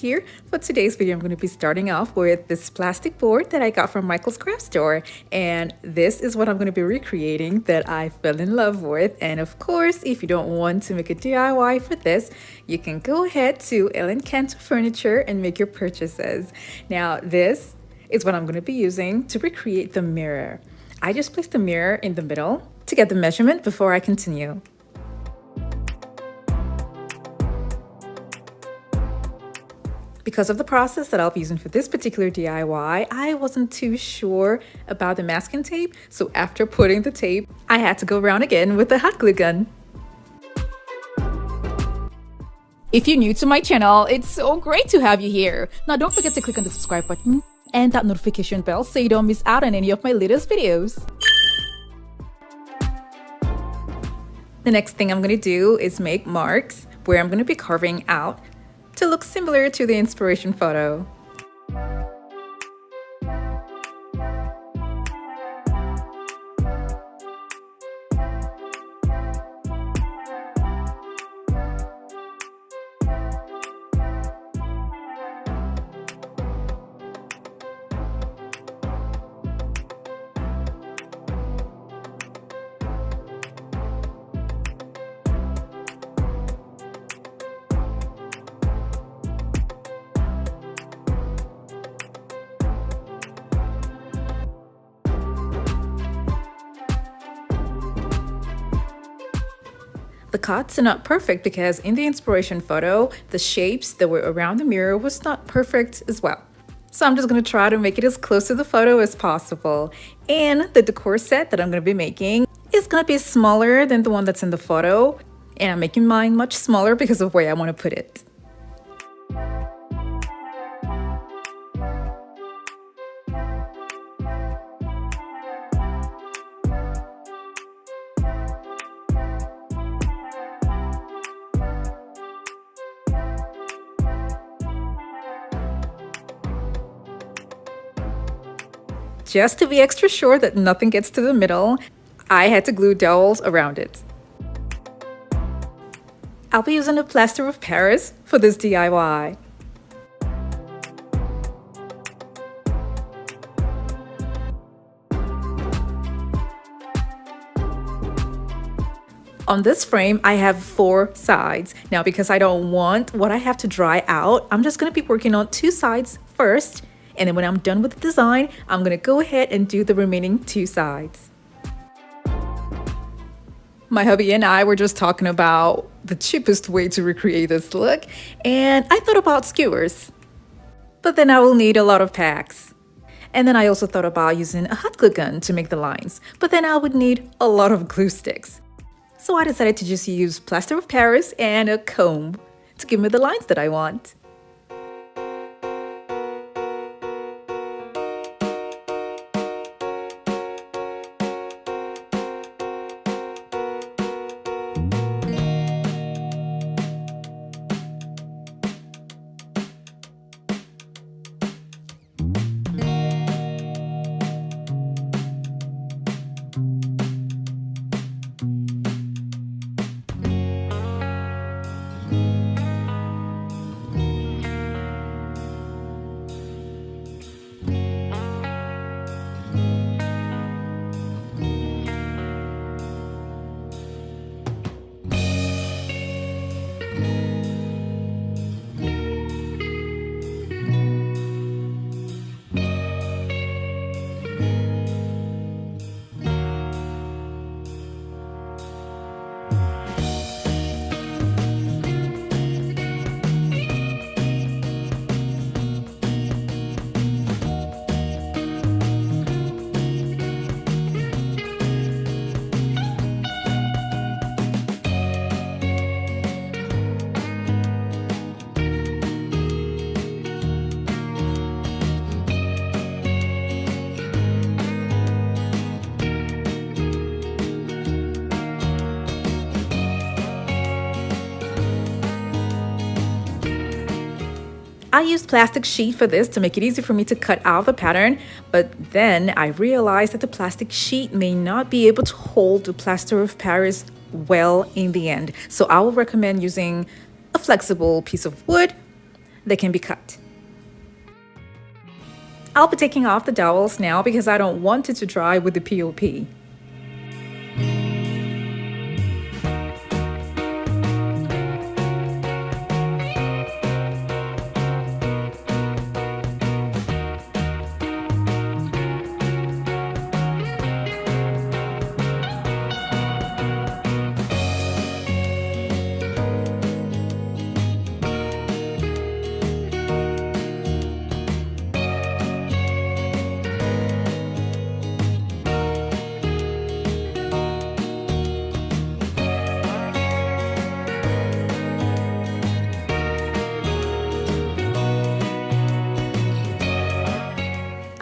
Here for today's video, I'm going to be starting off with this plastic board that I got from Michael's craft store, and this is what I'm going to be recreating that I fell in love with. And of course, if you don't want to make a DIY for this, you can go ahead to Ellen Cantor Furniture and make your purchases. Now this is what I'm going to be using to recreate the mirror. I just placed the mirror in the middle to get the measurement before I continue. Because of the process that I'll be using for this particular DIY, I wasn't too sure about the masking tape, so after putting the tape, I had to go around again with the hot glue gun. If you're new to my channel, it's so great to have you here. Now don't forget to click on the subscribe button and that notification bell so you don't miss out on any of my latest videos. The next thing I'm going to do is make marks where I'm going to be carving out to look similar to the inspiration photo. The cuts are not perfect because in the inspiration photo, the shapes that were around the mirror was not perfect as well. So I'm just going to try to make it as close to the photo as possible. And the decor set that I'm going to be making is going to be smaller than the one that's in the photo. And I'm making mine much smaller because of where I want to put it. Just to be extra sure that nothing gets to the middle, I had to glue dowels around it. I'll be using a plaster of Paris for this DIY. On this frame, I have 4 sides. Now, because I don't want what I have to dry out, I'm just going to be working on 2 sides first. And then when I'm done with the design, I'm going to go ahead and do the remaining 2 sides. My hubby and I were just talking about the cheapest way to recreate this look, and I thought about skewers. But then I will need a lot of tacks. And then I also thought about using a hot glue gun to make the lines, but then I would need a lot of glue sticks. So I decided to just use plaster of Paris and a comb to give me the lines that I want. I used plastic sheet for this to make it easy for me to cut out the pattern, but then I realized that the plastic sheet may not be able to hold the plaster of Paris well in the end. So I will recommend using a flexible piece of wood they can be cut. I'll be taking off the dowels now because I don't want it to dry with the POP.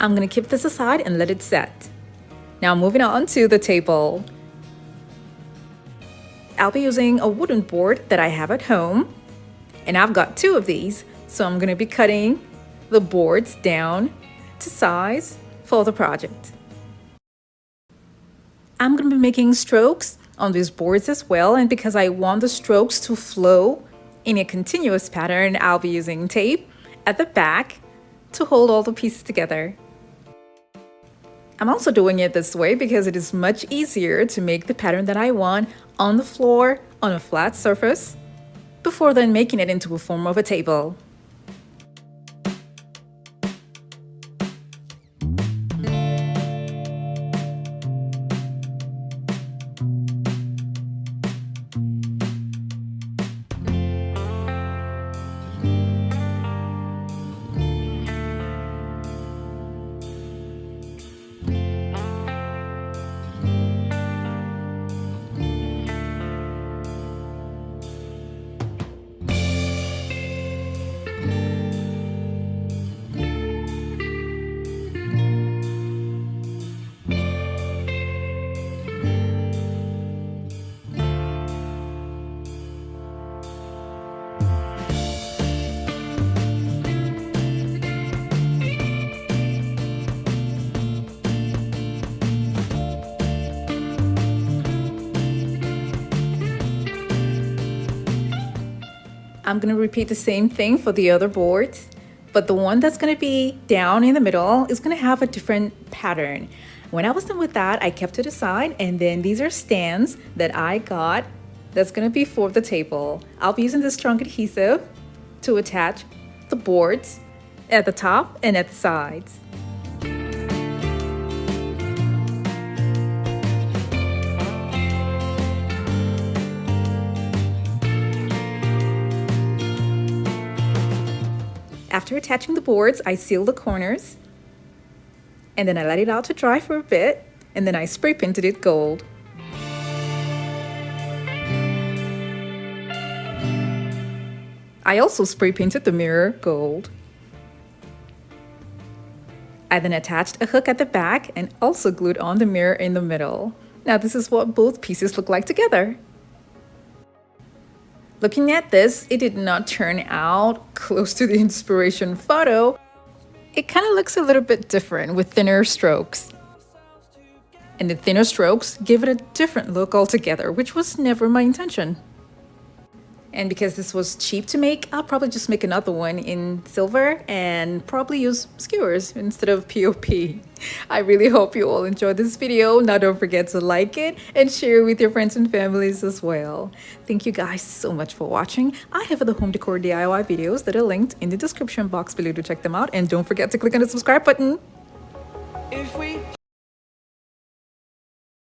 I'm going to keep this aside and let it set. Now moving on to the table. I'll be using a wooden board that I have at home, and I've got 2 of these, so I'm going to be cutting the boards down to size for the project. I'm going to be making strokes on these boards as well, and because I want the strokes to flow in a continuous pattern, I'll be using tape at the back to hold all the pieces together. I'm also doing it this way because it is much easier to make the pattern that I want on the floor on a flat surface before then making it into a form of a table. I'm going to repeat the same thing for the other boards, but the one that's going to be down in the middle is going to have a different pattern. When I was done with that, I kept it aside, and then these are stands that I got that's going to be for the table. I'll be using this strong adhesive to attach the boards at the top and at the sides. After attaching the boards, I seal the corners, and then I let it out to dry for a bit, and then I spray painted it gold. I also spray painted the mirror gold. I then attached a hook at the back and also glued on the mirror in the middle. Now this is what both pieces look like together. Looking at this, it did not turn out close to the inspiration photo. It kind of looks a little bit different with thinner strokes. And the thinner strokes give it a different look altogether, which was never my intention. And because this was cheap to make, I'll probably just make another one in silver and probably use skewers instead of POP. I really hope you all enjoyed this video. Now don't forget to like it and share it with your friends and families as well. Thank you guys so much for watching. I have other home decor DIY videos that are linked in the description box below to check them out. And don't forget to click on the subscribe button.